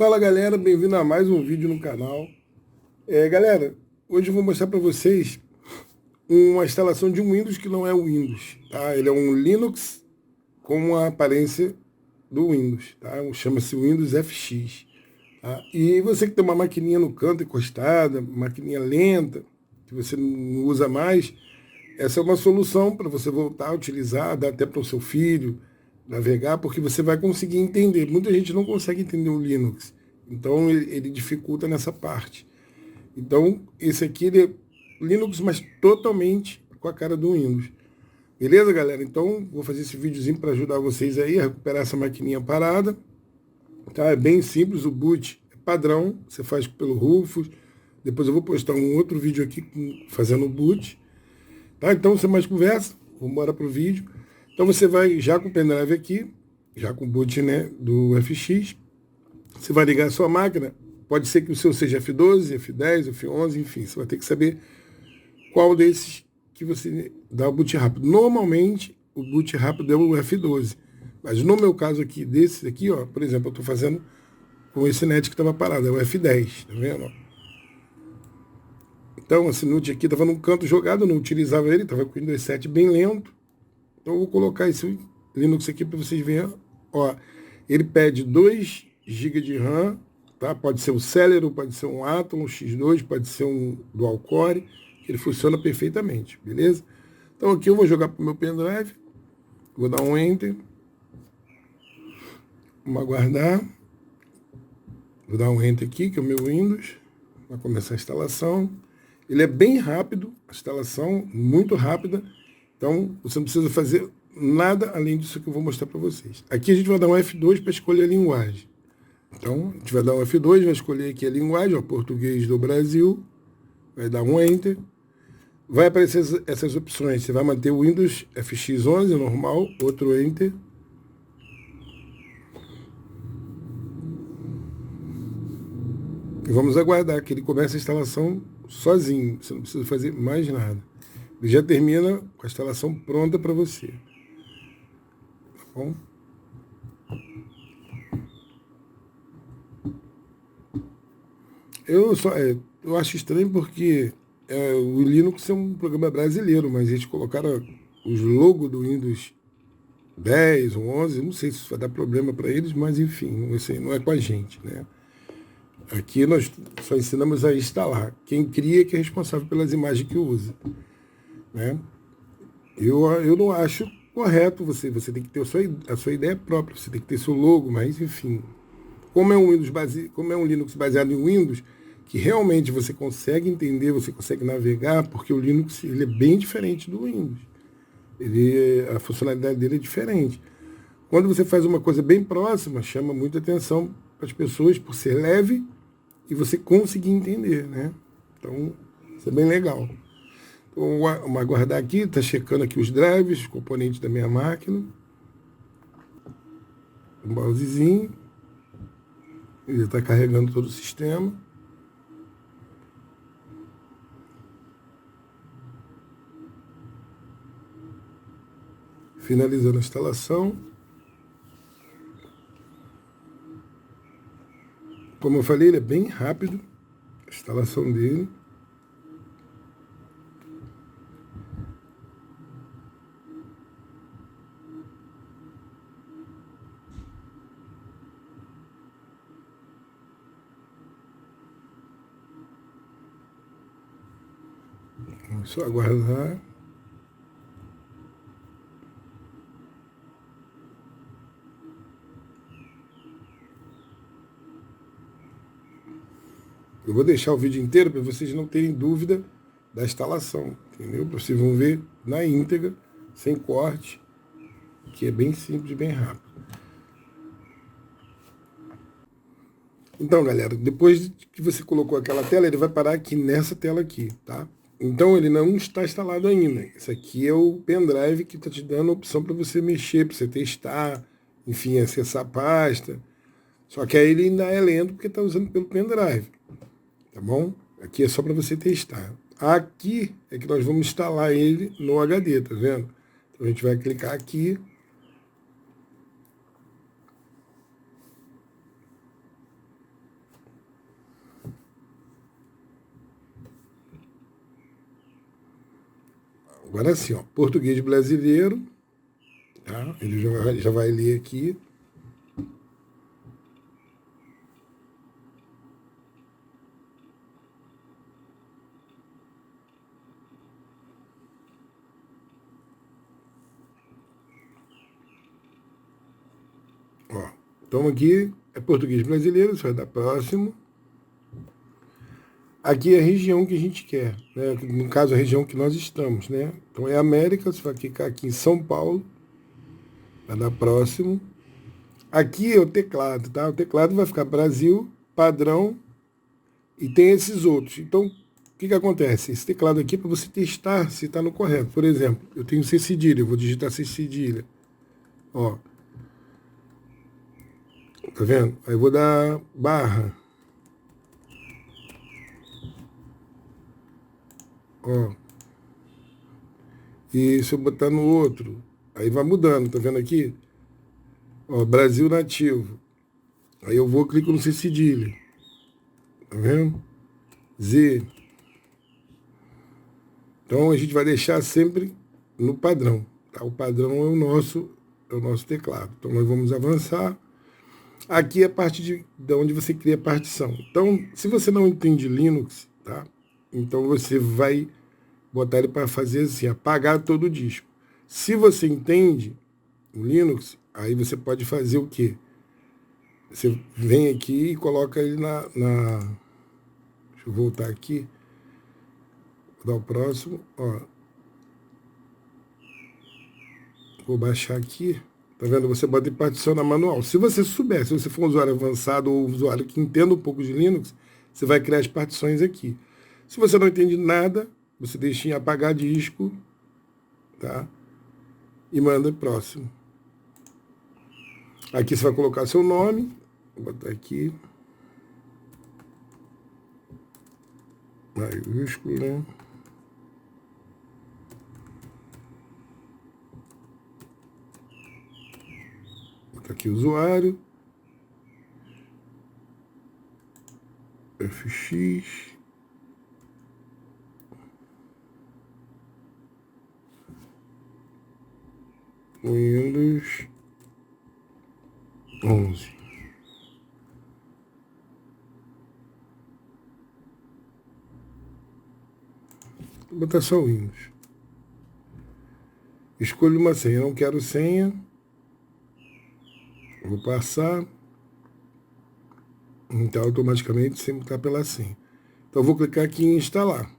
Fala galera, bem-vindo a mais um vídeo no canal. Galera, hoje eu vou mostrar para vocês uma instalação de um Windows que não é o Windows, tá? Ele é um Linux com a aparência do Windows, tá? Chama-se Windows FX, tá? E você que tem uma maquininha no canto encostada, maquininha lenta, que você não usa mais, essa é uma solução para você voltar a utilizar, dar até para o seu filho navegar, porque você vai conseguir entender. Muita gente não consegue entender o Linux, então ele dificulta nessa parte. Então, esse aqui ele é Linux, mas totalmente com a cara do Windows. Beleza, galera? Então, vou fazer esse videozinho para ajudar vocês aí a recuperar essa maquininha parada. Tá? É bem simples, o boot é padrão, você faz pelo Rufus. Depois eu vou postar um outro vídeo aqui fazendo o boot. Tá? Então, sem mais conversa, vamos embora pro vídeo. Então, você vai já com o pendrive aqui, já com o boot, né, do FX. Você vai ligar a sua máquina. Pode ser que o seu seja F12, F10, F11, enfim. Você vai ter que saber qual desses que você dá o boot rápido. Normalmente, o boot rápido é o F12. Mas no meu caso aqui, desses aqui, ó, por exemplo, eu estou fazendo com esse net que estava parado, é o F10, tá vendo? Então, esse NUT aqui estava num canto jogado, eu não utilizava ele, estava com o Windows 7 bem lento. Então, eu vou colocar esse Linux aqui para vocês verem. Ó, ele pede 2 GB de RAM, tá? Pode ser um Celeron, pode ser um Atom, um X2, pode ser um Dual Core, ele funciona perfeitamente, beleza? Então aqui eu vou jogar para o meu pendrive, vou dar um Enter, vamos aguardar, vou dar um Enter aqui, que é o meu Windows, vai começar a instalação. Ele é bem rápido, a instalação muito rápida, então você não precisa fazer nada além disso que eu vou mostrar para vocês. Aqui a gente vai dar um F2 para escolher a linguagem. Então, a gente vai dar um F2, vai escolher aqui a linguagem, ó, português do Brasil, vai dar um Enter. Vai aparecer essas opções. Você vai manter o Windows FX11 normal, outro Enter. E vamos aguardar que ele comece a instalação sozinho. Você não precisa fazer mais nada. Ele já termina com a instalação pronta para você. Tá bom? Eu acho estranho porque o Linux é um programa brasileiro, mas eles colocaram os logos do Windows 10 ou 11, não sei se isso vai dar problema para eles, mas enfim, não é com a gente, né? Aqui nós só ensinamos a instalar. Quem cria que é responsável pelas imagens que usa, né? Eu não acho correto você tem que ter a sua ideia própria, você tem que ter seu logo, mas enfim. Como é um Linux baseado em Windows, que realmente você consegue entender, você consegue navegar, porque o Linux ele é bem diferente do Windows. A funcionalidade dele é diferente. Quando você faz uma coisa bem próxima, chama muita atenção para as pessoas por ser leve e você conseguir entender, né? Então, isso é bem legal. Então, vamos aguardar aqui, está checando aqui os drives, os componentes da minha máquina. Um mousezinho. Ele está carregando todo o sistema. Finalizando a instalação. Como eu falei, ele é bem rápido, a instalação dele. Vamos só aguardar. Eu vou deixar o vídeo inteiro para vocês não terem dúvida da instalação, entendeu? Vocês vão ver na íntegra, sem corte, que é bem simples e bem rápido. Então, galera, depois que você colocou aquela tela, ele vai parar aqui nessa tela aqui, tá? Então, ele não está instalado ainda. Esse aqui é o pendrive que está te dando a opção para você mexer, para você testar, enfim, acessar a pasta. Só que aí ele ainda é lento porque está usando pelo pendrive. Tá bom? Aqui é só para você testar. Aqui é que nós vamos instalar ele no HD, tá vendo? Então a gente vai clicar aqui. Agora sim, ó, português brasileiro, tá? Ele já vai ler aqui. Ó, então aqui é português brasileiro, você vai dar próximo. Aqui é a região que a gente quer, né? No caso, a região que nós estamos, né? Então é América, você vai clicar aqui em São Paulo, vai dar próximo. Aqui é o teclado, tá? O teclado vai ficar Brasil, padrão, e tem esses outros. Então, o que, que acontece? Esse teclado aqui é para você testar se está no correto. Por exemplo, eu tenho C cedilha, eu vou digitar C cedilha. Ó, tá vendo? Aí eu vou dar barra. Ó, e se eu botar no outro, aí vai mudando, tá vendo aqui? Ó, Brasil nativo. Aí eu vou, clico no C cedilha. Tá vendo? Z. Então a gente vai deixar sempre no padrão. Tá? O padrão é o nosso teclado. Então nós vamos avançar. Aqui é a parte de onde você cria a partição. Então, se você não entende Linux, tá? Então você vai botar ele para fazer assim, apagar todo o disco. Se você entende o Linux, aí você pode fazer o quê? Você vem aqui e coloca ele deixa eu voltar aqui. Vou dar o próximo. Ó, vou baixar aqui. Tá vendo? Você bota em partição na manual. Se você souber, se você for um usuário avançado ou um usuário que entenda um pouco de Linux, você vai criar as partições aqui. Se você não entende nada, você deixa em apagar disco, tá? E manda próximo. Aqui você vai colocar seu nome. Vou botar aqui. Maiúsculo, né? Vou botar aqui usuário. FX. Windows 11. Vou botar só Windows. Escolho uma senha. Não quero senha. Vou passar. Então, automaticamente, sempre está pela senha. Então, eu vou clicar aqui em instalar.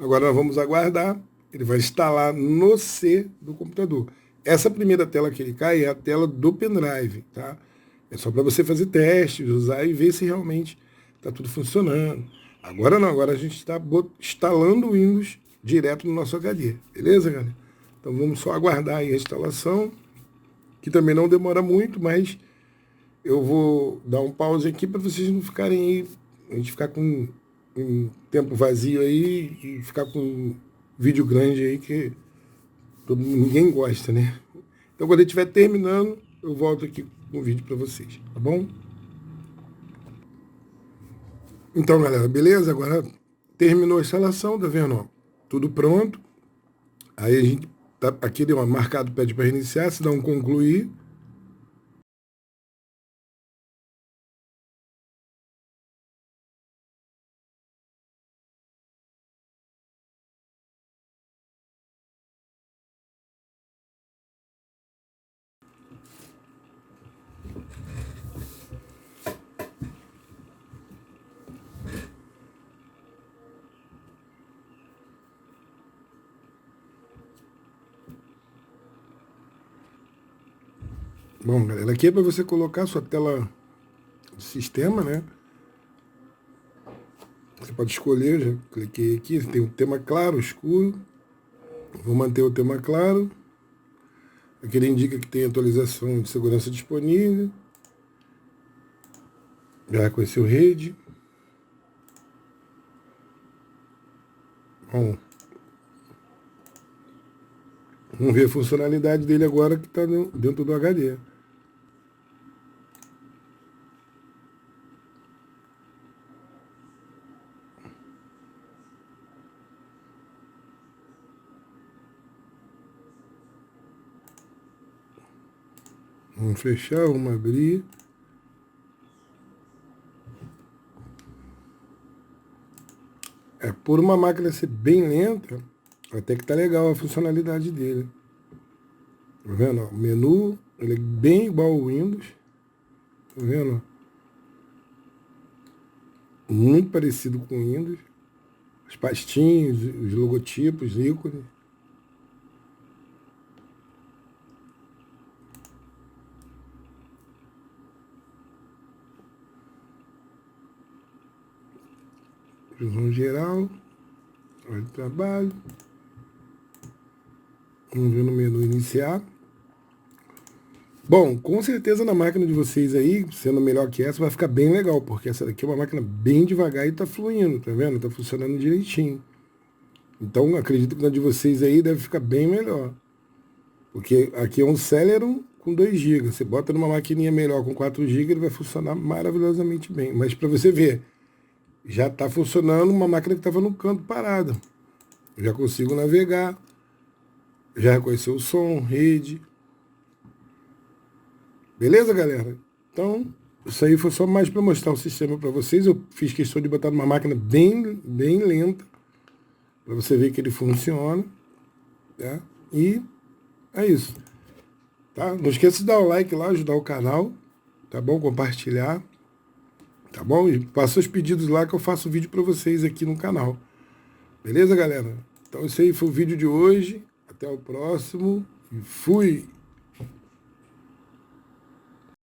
Agora, nós vamos aguardar. Ele vai instalar no C do computador. Essa primeira tela que ele cai é a tela do pendrive, tá? É só para você fazer testes, usar e ver se realmente está tudo funcionando. Agora não, agora a gente está instalando o Windows direto no nosso HD. Beleza, galera? Então, vamos só aguardar aí a instalação, que também não demora muito, mas eu vou dar um pause aqui para vocês não ficarem aí, a gente ficar com um tempo vazio aí e ficar com um vídeo grande aí que ninguém gosta, né? Então, quando ele estiver terminando, eu volto aqui com o vídeo para vocês, tá bom? Então, galera, beleza? Agora terminou a instalação, tá vendo? Ó, tudo pronto. Aí a gente tá aqui, deu uma marcado, pede para reiniciar, se dá um concluir. Bom, galera, aqui é para você colocar sua tela de sistema, né? Você pode escolher, já cliquei aqui, tem o tema claro, escuro. Vou manter o tema claro. Aqui ele indica que tem atualização de segurança disponível. Já conheceu rede. Bom, vamos ver a funcionalidade dele agora que está dentro do HD. Vamos fechar, vamos abrir. Por uma máquina ser bem lenta, até que tá legal a funcionalidade dele. Tá vendo? O menu, ele é bem igual ao Windows. Tá vendo? Muito parecido com o Windows. As pastinhas, os logotipos, os ícones. Visão geral. Hora de trabalho. Vamos ver no menu iniciar. Bom, com certeza na máquina de vocês aí, sendo melhor que essa, vai ficar bem legal, porque essa daqui é uma máquina bem devagar e tá fluindo, tá vendo? Tá funcionando direitinho. Então, acredito que na de vocês aí deve ficar bem melhor. Porque aqui é um Celeron com 2 GB. Você bota numa maquininha melhor com 4 GB, ele vai funcionar maravilhosamente bem. Mas para você ver, já está funcionando uma máquina que estava no canto parada. Já consigo navegar, já reconheceu o som, rede. Beleza, galera? Então, isso aí foi só mais para mostrar o sistema para vocês. Eu fiz questão de botar numa máquina bem lenta, para você ver que ele funciona. Tá? E é isso. Tá? Não esqueça de dar o like lá, ajudar o canal. Tá bom? Compartilhar. Tá bom? E faça os pedidos lá que eu faço vídeo para vocês aqui no canal. Beleza, galera? Então, esse aí foi o vídeo de hoje. Até o próximo. E fui!